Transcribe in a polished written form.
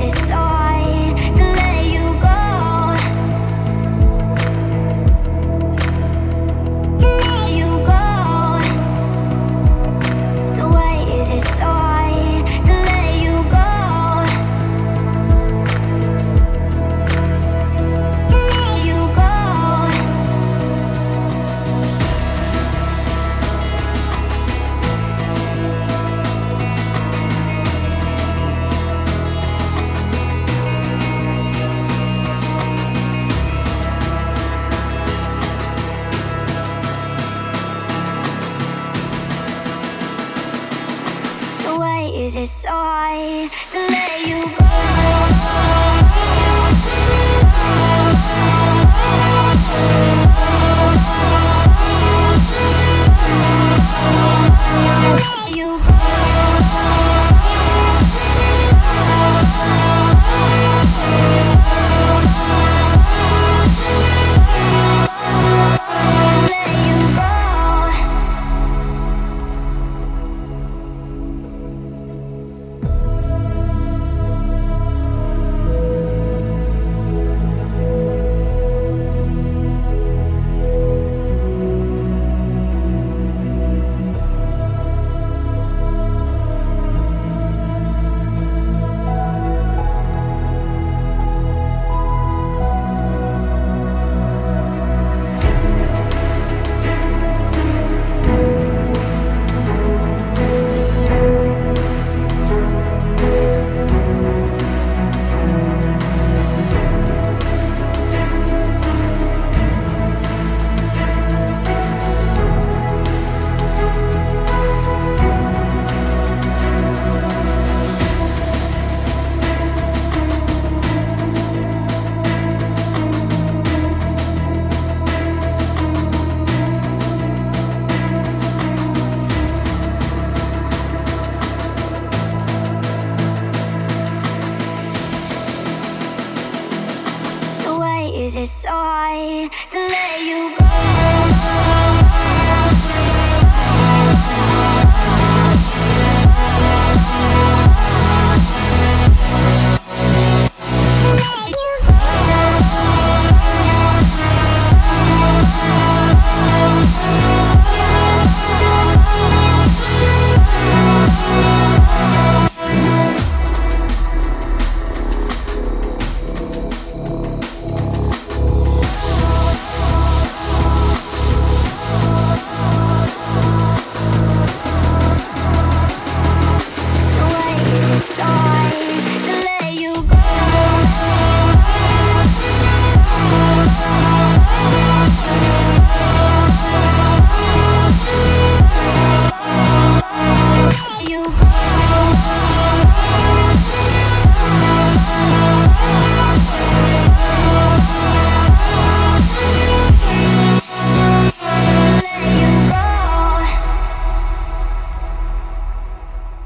it so hard to let you go? To let you go. So why is it so hard to let you go? To let you go. So why is it so hard to let you go? Let you go. Let you go. So why is it so hard to let you go?